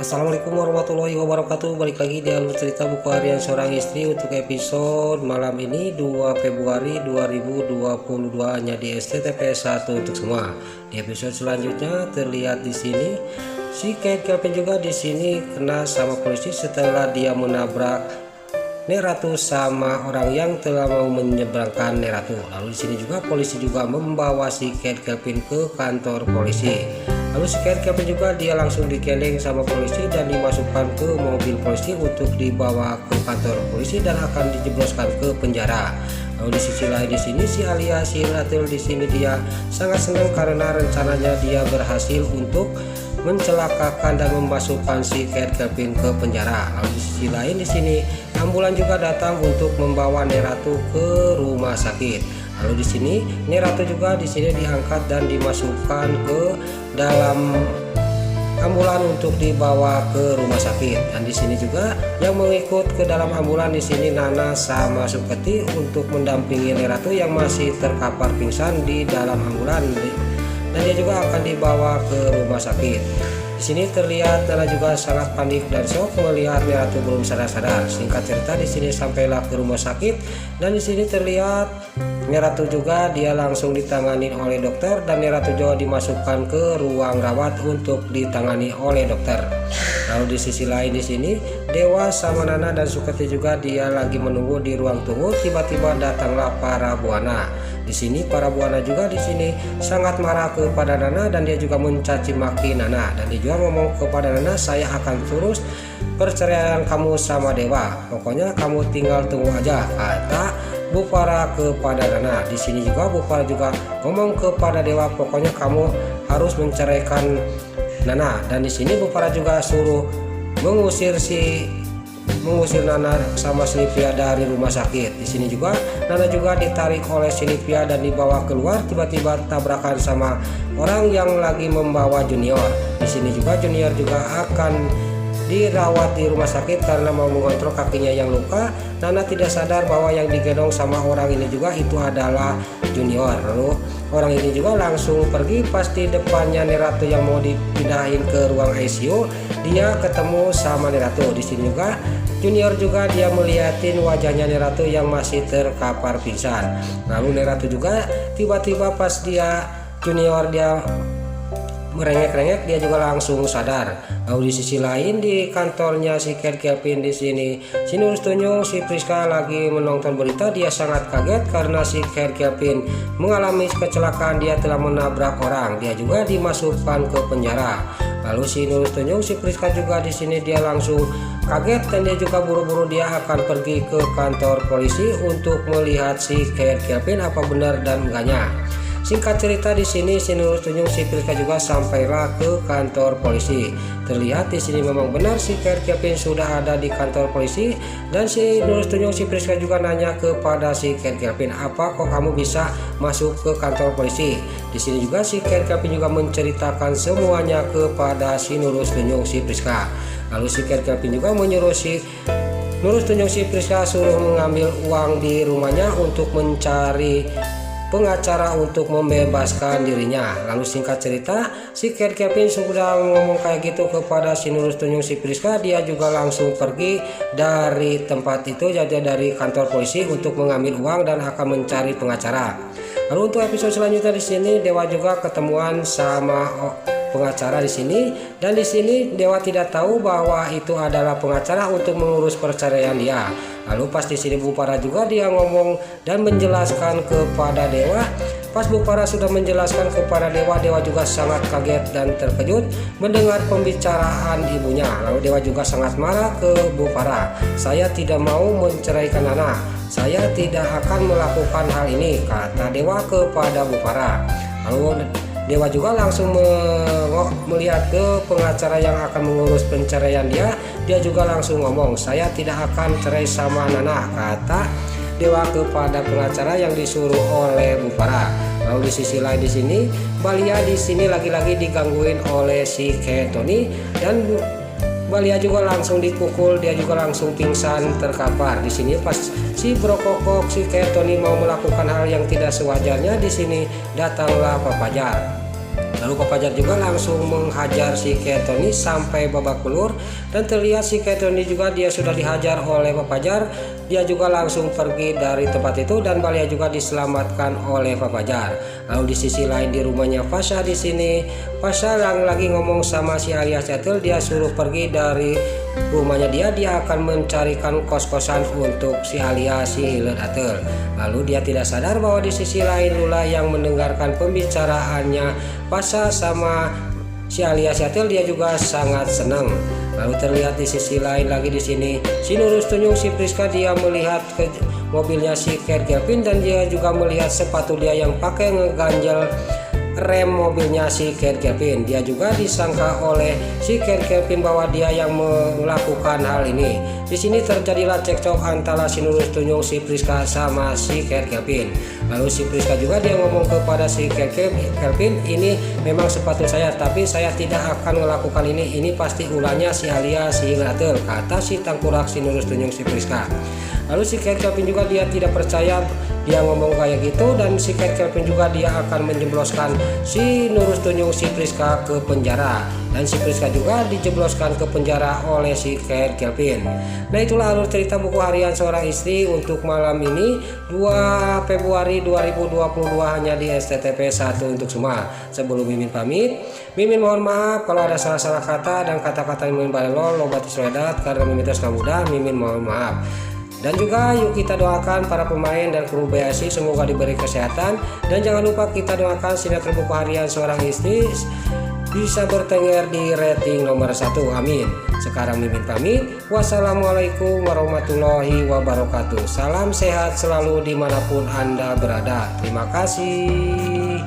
Assalamualaikum warahmatullahi wabarakatuh. Balik lagi di alur cerita buku harian seorang istri untuk episode malam ini 2 Februari 2022 hanya di STTP 1 untuk semua. Di episode selanjutnya terlihat di sini si Kate Kelvin juga di sini kena sama polisi setelah dia menabrak Neratu sama orang yang telah mau menyeberangkan Neratu. Lalu di sini juga polisi juga membawa si Kate Kelvin ke kantor polisi. Lalu si Kate Kelvin juga dia langsung dikeleng sama polisi dan dimasukkan ke mobil polisi untuk dibawa ke kantor polisi dan akan dijebloskan ke penjara. Lalu di sisi lain di sini si Alia si Ratul di sini dia sangat senang karena rencananya dia berhasil untuk mencelakakan dan memasukkan si Kate Kelvin ke penjara. Lalu di sisi lain di sini ambulan juga datang untuk membawa Neratu ke rumah sakit. Lalu di sini Neratu juga di sini diangkat dan dimasukkan ke dalam ambulan untuk dibawa ke rumah sakit. Dan di sini juga yang mengikut ke dalam ambulan di sini Nana sama Suketi untuk mendampingi Neratu yang masih terkapar pingsan di dalam ambulan. Dan dia juga akan dibawa ke rumah sakit. Di sini terlihat Nana juga sangat panik dan shock melihat Neratu belum sadar-sadar. Singkat cerita di sini sampailah ke rumah sakit dan di sini terlihat Neratu juga dia langsung ditangani oleh dokter dan Neratu juga dimasukkan ke ruang rawat untuk ditangani oleh dokter. Lalu di sisi lain di sini Dewa sama Nana dan Suketi juga dia lagi menunggu di ruang tunggu. Tiba-tiba datanglah para buana. Di sini para buana juga di sini sangat marah kepada Nana dan dia juga mencaci maki Nana dan dia juga ngomong kepada Nana, saya akan terus perceraian kamu sama Dewa. Pokoknya kamu tinggal tunggu aja, kata Bu Farah kepada Nana. Di sini juga Bu Farah juga ngomong kepada Dewa, pokoknya kamu harus menceraikan Nana. Dan di sini Bu Farah juga suruh mengusir Nana sama Silvia dari rumah sakit. Di sini juga Nana juga ditarik oleh Silvia dan dibawa keluar. Tiba-tiba tabrakan sama orang yang lagi membawa Junior. Di sini juga Junior juga akan dirawat di rumah sakit karena mau mengontrol kakinya yang luka. Nana tidak sadar bahwa yang digendong sama orang ini juga itu adalah Junior. Lalu orang ini juga langsung pergi. Pasti depannya Neratu yang mau dipindahin ke ruang ICU, dia ketemu sama Neratu. Di sini juga Junior juga dia melihatin wajahnya Neratu yang masih terkapar pingsan. Lalu Neratu juga tiba-tiba pas Junior dia merengek-rengek dia juga langsung sadar. Lalu di sisi lain di kantornya si Kate Kelvin di sini si Nurus Tunyung si Priska lagi menonton berita. Dia sangat kaget karena si Kate Kelvin mengalami kecelakaan, dia telah menabrak orang. Dia juga dimasukkan ke penjara. Lalu si Nurus Tunyung si Priska juga di sini dia langsung kaget dan dia juga buru-buru dia akan pergi ke kantor polisi untuk melihat si Kate Kelvin apa benar dan enggaknya. Singkat cerita di sini si Nurus Tunyung si Priska juga sampailah ke kantor polisi. Terlihat di sini memang benar si Kate Kelvin sudah ada di kantor polisi dan si Nurus Tunyung si Priska juga nanya kepada si Kate Kelvin, apa kok kamu bisa masuk ke kantor polisi? Di sini juga si Kate Kelvin juga menceritakan semuanya kepada si Nurus Tunyung si Priska. Lalu si Kate Kelvin juga menyuruh si Nurus Tunyung si Priska suruh mengambil uang di rumahnya untuk mencari pengacara untuk membebaskan dirinya. Lalu singkat cerita si Kate Kelvin sudah ngomong kayak gitu kepada si Nurus Tunyung si Priska, dia juga langsung pergi dari tempat itu, jadi dari kantor polisi untuk mengambil uang dan akan mencari pengacara. Lalu untuk episode selanjutnya di sini Dewa juga ketemuan sama pengacara di sini dan di sini Dewa tidak tahu bahwa itu adalah pengacara untuk mengurus perceraian dia. Lalu pas di sini Bu Farah juga dia ngomong dan menjelaskan kepada Dewa. Pas Bu Farah sudah menjelaskan kepada Dewa, Dewa juga sangat kaget dan terkejut mendengar pembicaraan ibunya. Lalu Dewa juga sangat marah ke Bu Farah. Saya tidak mau menceraikan Nana. Saya tidak akan melakukan hal ini, kata Dewa kepada Bu Farah. Lalu Dewa juga langsung melihat ke pengacara yang akan mengurus penceraian dia. Dia juga langsung ngomong, saya tidak akan cerai sama Nana, kata Dewa kepada pengacara yang disuruh oleh Bu Farah. Lalu di sisi lain di sini Balia di sini lagi-lagi digangguin oleh si Kate Tony dan Balia juga langsung dipukul, dia juga langsung pingsan terkapar. Di sini pas si Brokokok si Kate Tony mau melakukan hal yang tidak sewajarnya, di sini datanglah Pak Fajar. Lalu Pak Fajar juga langsung menghajar si Ketoni sampai babak belur, dan terlihat si Ketoni juga dia sudah dihajar oleh Pak Fajar. Dia juga langsung pergi dari tempat itu dan Balia juga diselamatkan oleh Pak Fajar. Lalu di sisi lain di rumahnya Fasha di sini, Fasha yang lagi ngomong sama si alias Atel, dia suruh pergi dari rumahnya dia akan mencarikan kos-kosan untuk si alias si Hilir Atel. Lalu dia tidak sadar bahwa di sisi lain Lula yang mendengarkan pembicaraannya Fasha sama si alias Atel, dia juga sangat senang. Lalu terlihat di sisi lain lagi di sini si Nurul Tunjung si Priska dia melihat ke mobilnya si Ker Kevin, dan dia juga melihat sepatu dia yang pakai ngeganjel rem mobilnya si Ker Kevin. Dia juga disangka oleh si Ker Kevin bahwa dia yang melakukan hal ini. Di sini terjadilah cekcok antara si Nurul Tunjung si Priska sama si Ker Kevin. Lalu si Priska juga dia ngomong kepada si Ker Kevin, ini memang sepatu saya, tapi saya tidak akan melakukan ini pasti ulahnya si alias si Hilatel, kata si tangkurak si Nurul Tunjung si Priska. Lalu si Ker Kevin juga dia tidak percaya dia ngomong kayak gitu, dan si Ker Kevin juga dia akan menjebloskan si Nurul Tunjung si Priska ke penjara, dan si Priska juga dijebloskan ke penjara oleh si Ker Kevin. Nah, itulah alur cerita buku harian seorang istri untuk malam ini 2 Februari 2022 hanya di STTP 1 untuk semua. Sebelum Mimin pamit, Mimin mohon maaf kalau ada salah-salah kata dan kata-kata yang Mimin balelo lobat isrodat karena Mimin terus mudah, Mimin mohon maaf. Dan juga yuk kita doakan para pemain dan kru BSI semoga diberi kesehatan, dan jangan lupa kita doakan sinetron buku harian seorang istri bisa bertengger di rating nomor 1, amin. Sekarang Mimin pamit, wassalamualaikum warahmatullahi wabarakatuh. Salam sehat selalu dimanapun Anda berada. Terima kasih.